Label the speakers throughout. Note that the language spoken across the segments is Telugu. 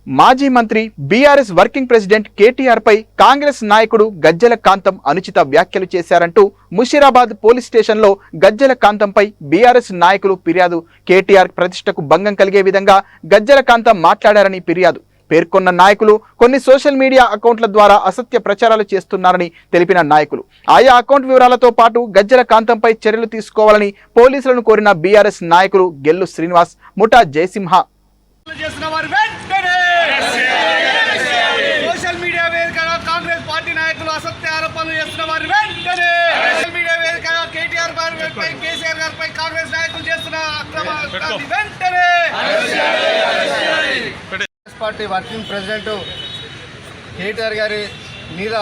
Speaker 1: మాజీ మంత్రి బీఆర్ఎస్ వర్కింగ్ ప్రెసిడెంట్ కేటీఆర్ పై కాంగ్రెస్ నాయకుడు గజ్జెల కాంతం అనుచిత వ్యాఖ్యలు చేశారంటూ ముషీరాబాద్ పోలీస్ స్టేషన్లో గజ్జెల కాంతంపై బీఆర్ఎస్ నాయకులు ఫిర్యాదు. కేటీఆర్ ప్రతిష్టకు భంగం కలిగే విధంగా గజ్జెల కాంతం మాట్లాడారని ఫిర్యాదు. పేర్కొన్న నాయకులు కొన్ని సోషల్ మీడియా అకౌంట్ల ద్వారా అసత్య ప్రచారాలు చేస్తున్నారని తెలిపిన నాయకులు ఆయా అకౌంట్ వివరాలతో పాటు గజ్జెల కాంతంపై చర్యలు తీసుకోవాలని పోలీసులను కోరిన బీఆర్ఎస్ నాయకులు గెల్లు శ్రీనివాస్, ముఠా జయసింహ.
Speaker 2: సోషల్ మీడియా వేదికగా కాంగ్రెస్ పార్టీ నాయకులు అసత్య ఆరోపణలు చేస్తున్న వారి వెంటనే సోషల్ మీడియా వేదికగా కేటీఆర్ గారిపై, కేసీఆర్ గారిపై కాంగ్రెస్ నాయకులు చేస్తున్న అక్రమాన్ని వెంటనే Congress party working president KTR గారి మీద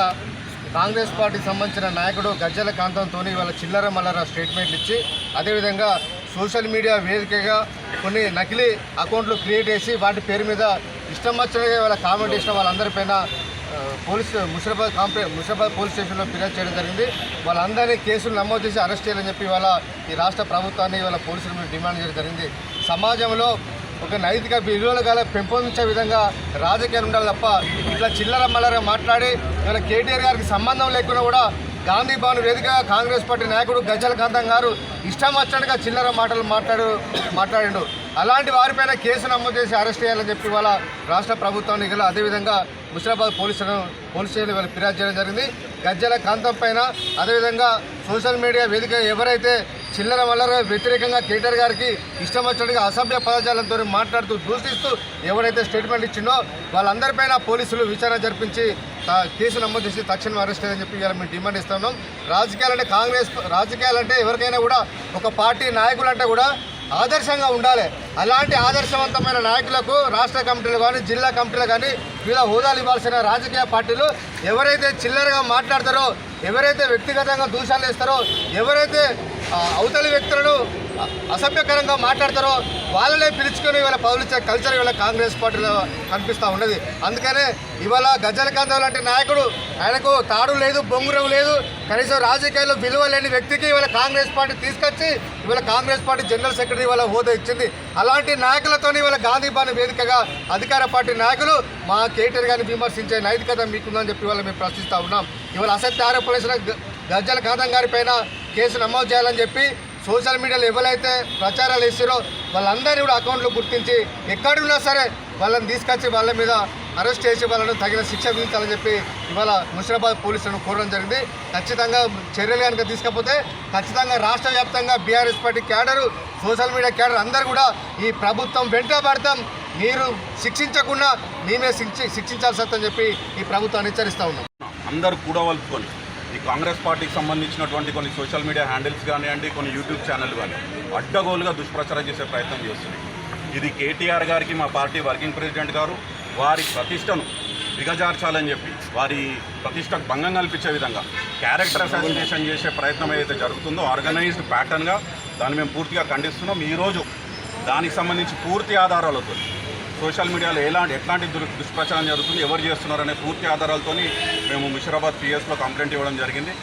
Speaker 2: కాంగ్రెస్ పార్టీకి సంబంధించిన నాయకుడు గజ్జెల కాంతంతో వాళ్ళ చిల్లర మల్లర స్టేట్మెంట్లు ఇచ్చి, అదేవిధంగా సోషల్ మీడియా వేదికగా కొన్ని నకిలీ అకౌంట్లు క్రియేట్ చేసి వాటి పేరు మీద ఇష్టం వచ్చినగా వాళ్ళ కామెంట్ చేసిన వాళ్ళందరిపైన ముషీరాబాద్ పోలీస్ స్టేషన్లో ఫిర్యాదు చేయడం జరిగింది. వాళ్ళందరినీ కేసులు నమోదు చేసి అరెస్ట్ చేయాలని చెప్పి వాళ్ళ ఈ రాష్ట్ర ప్రభుత్వాన్ని వాళ్ళ పోలీసులు డిమాండ్ చేయడం జరిగింది. సమాజంలో ఒక నైతిక విలువలు గల పెంపొందించే విధంగా రాజకీయాలు ఉండాలి తప్ప ఇట్లా చిల్లర మల్లర మాట్లాడి ఇవాళ కేటీఆర్ గారికి సంబంధం లేకుండా కూడా గాంధీ భవన్ వేదికగా కాంగ్రెస్ పార్టీ నాయకుడు గజ్జెల కాంతం గారు ఇష్టం వచ్చినట్టుగా చిల్లర మాటలు మాట్లాడిండు. అలాంటి వారిపైన కేసు నమోదు చేసి అరెస్ట్ చేయాలని చెప్పి వాళ్ళ రాష్ట్ర ప్రభుత్వాన్ని గల అదేవిధంగా ముషీరాబాద్ పోలీస్ స్టేషన్ వాళ్ళు ఫిర్యాదు చేయడం జరిగింది. గజ్జెల కాంతం పైన అదేవిధంగా సోషల్ మీడియా వేదిక ఎవరైతే చిల్లర మల్లర వ్యతిరేకంగా కేటీఆర్ గారికి ఇష్టం వచ్చినట్టుగా అసభ్య పదజాలంతో మాట్లాడుతూ దూషిస్తూ ఎవరైతే స్టేట్మెంట్ ఇచ్చిండో వాళ్ళందరిపైన పోలీసులు విచారణ జరిపించి కేసు నమోదు చేసి తక్షణం అరెస్ట్ అయ్యని చెప్పి ఇవాళ మేము డిమాండ్ ఇస్తున్నాం. రాజకీయాలంటే ఎవరికైనా కూడా ఒక పార్టీ నాయకులంటే కూడా ఆదర్శంగా ఉండాలి. అలాంటి ఆదర్శవంతమైన నాయకులకు రాష్ట్ర కమిటీలు కానీ జిల్లా కమిటీలు కానీ వివిధ హోదాలు ఇవ్వాల్సిన రాజకీయ పార్టీలు ఎవరైతే చిల్లరగా మాట్లాడతారో, ఎవరైతే వ్యక్తిగతంగా దూషాలు వేస్తారో, ఎవరైతే అవతలి వ్యక్తులను అసభ్యకరంగా మాట్లాడతారో వాళ్ళనే పిలుచుకొని ఇవాళ పౌలిచ్చే కల్చర్ ఇవాళ కాంగ్రెస్ పార్టీలో కనిపిస్తూ ఉన్నది. అందుకనే ఇవాళ గజ్జెల కాంతం లాంటి నాయకుడు, ఆయనకు తాడు లేదు, బొంగురం లేదు, కనీసం రాజకీయాల్లో విలువ లేని వ్యక్తికి ఇవాళ కాంగ్రెస్ పార్టీ తీసుకొచ్చి ఇవాళ కాంగ్రెస్ పార్టీ జనరల్ సెక్రటరీ వాళ్ళ హోదా ఇచ్చింది. అలాంటి నాయకులతో ఇవాళ గాంధీ భవన్ వేదికగా అధికార పార్టీ నాయకులు మా కేటీఆర్ గారిని విమర్శించే నైతికత మీకుందని చెప్పి ఇవాళ మేము ప్రశ్నిస్తూ ఉన్నాం. ఇవాళ అసత్య ఆరోపణ గజ్జెల కాంతం గారి పైన కేసు నమోదు చేయాలని చెప్పి సోషల్ మీడియాలో ఎవరైతే ప్రచారాలు ఇస్తారో వాళ్ళందరినీ కూడా అకౌంట్లు గుర్తించి ఎక్కడున్నా సరే వాళ్ళని తీసుకొచ్చి వాళ్ళ మీద అరెస్ట్ చేసి వాళ్ళను తగిన శిక్ష విధించాలని చెప్పి ఇవాళ ముషీరాబాద్ పోలీసులను కోరడం జరిగింది. ఖచ్చితంగా చర్యలు కనుక తీసుకపోతే ఖచ్చితంగా రాష్ట్ర వ్యాప్తంగా BRS party cadre, social media cadre అందరూ కూడా ఈ ప్రభుత్వం వెంట పడతాం, మీరు శిక్షించకుండా మేమే శిక్షించాల్సి వస్తుందని చెప్పి ఈ ప్రభుత్వాన్ని హెచ్చరిస్తూ ఉన్నాం.
Speaker 3: అందరూ కూడా వలుపుకొని ఈ కాంగ్రెస్ పార్టీకి సంబంధించినటువంటి కొన్ని సోషల్ మీడియా హ్యాండిల్స్ కానివ్వండి, కొన్ని యూట్యూబ్ ఛానల్ కానీ అడ్డగోలుగా దుష్ప్రచారం చేసే ప్రయత్నం చేస్తున్నాయి. ఇది కేటీఆర్ గారికి మా పార్టీ వర్కింగ్ ప్రెసిడెంట్ గారు వారి ప్రతిష్టను దిగజార్చాలని చెప్పి వారి ప్రతిష్టకు భంగం కల్పించే విధంగా క్యారెక్టర్ అసాసినేషన్ చేసే ప్రయత్నం ఏదైతే జరుగుతుందో ఆర్గనైజ్డ్ ప్యాటర్న్గా దాన్ని మేము పూర్తిగా ఖండిస్తున్నాం. ఈరోజు దానికి సంబంధించి పూర్తి ఆధారాలతో సోషల్ మీడియాలో ఎట్లాంటి దుష్ప్రచారం జరుగుతుంది, ఎవరు చేస్తున్నారనే పూర్తి ఆధారాలతో మేము ముషీరాబాద్ పిఎస్లో కంప్లైంట్ ఇవ్వడం జరిగింది.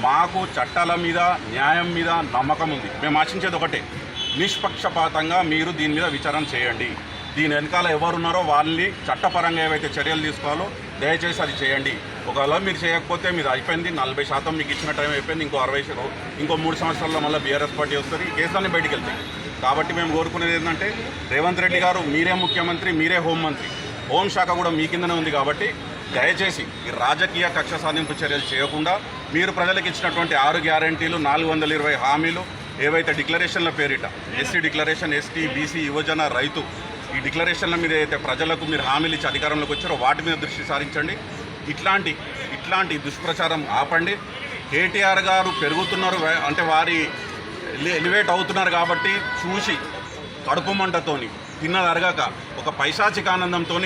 Speaker 3: మాకు చట్టాల మీద, న్యాయం మీద నమ్మకం ఉంది. మేము ఆశించేది ఒకటే, నిష్పక్షపాతంగా మీరు దీని మీద విచారణ చేయండి. దీని వెనకాల ఎవరున్నారో వాళ్ళని చట్టపరంగా ఏవైతే చర్యలు తీసుకోవాలో దయచేసి అది చేయండి. ఒకవేళ మీరు చేయకపోతే మీరు అయిపోయింది, 40% మీకు ఇచ్చిన టైం అయిపోయింది, ఇంకో 3 సంవత్సరాల్లో మళ్ళీ బీఆర్ఎస్ పార్టీ వస్తుంది, ఈ కేసులన్నీ బయటికి వెళ్తాయి. కాబట్టి మేము కోరుకునేది ఏంటంటే రేవంత్ రెడ్డి గారు మీరే ముఖ్యమంత్రి, మీరే హోంమంత్రి, హోంశాఖ కూడా మీ కిందనే ఉంది. కాబట్టి దయచేసి ఈ రాజకీయ కక్ష సాధింపు చర్యలు చేయకుండా మీరు ప్రజలకు ఇచ్చినటువంటి 6 గ్యారంటీలు, 420 హామీలు ఏవైతే డిక్లరేషన్ల పేరిట ఎస్సీ డిక్లరేషన్, ఎస్టీ, బీసీ, యువజన, రైతు ఈ డిక్లరేషన్ల మీద అయితే ప్రజలకు మీరు హామీలు ఇచ్చి అధికారంలోకి వచ్చారో వాటి మీద దృష్టి సారించండి. ఇట్లాంటి దుష్ప్రచారం ఆపండి. కేటీఆర్ గారు పెరుగుతున్నారు అంటే వారి ఎలివేట్ అవుతున్నారు కాబట్టి చూసి కడుపు మంటతోని తిన్నది అరగాక ఒక పైశాచిక ఆనందంతో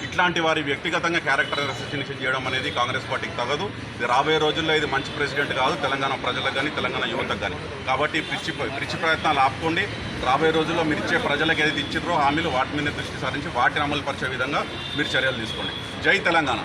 Speaker 3: ఇట్లాంటి వారి వ్యక్తిగతంగా క్యారెక్టర్ అసాసినేషన్ చేయడం అనేది కాంగ్రెస్ పార్టీకి తగదు. ఇది రాబోయే రోజుల్లో ఇది మంచి ప్రెసిడెంట్ కాదు తెలంగాణ ప్రజలకు కానీ తెలంగాణ యువతకు కానీ. కాబట్టి పిచ్చి ప్రయత్నాలు ఆపుకోండి. రాబోయే రోజుల్లో మీరు ఇచ్చే ప్రజలకు ఏదైతే ఇచ్చిర్రో హామీలు వాటి మీద దృష్టి సారించి వాటిని అమలు పరిచే విధంగా మీరు చర్యలు తీసుకోండి. జై తెలంగాణ.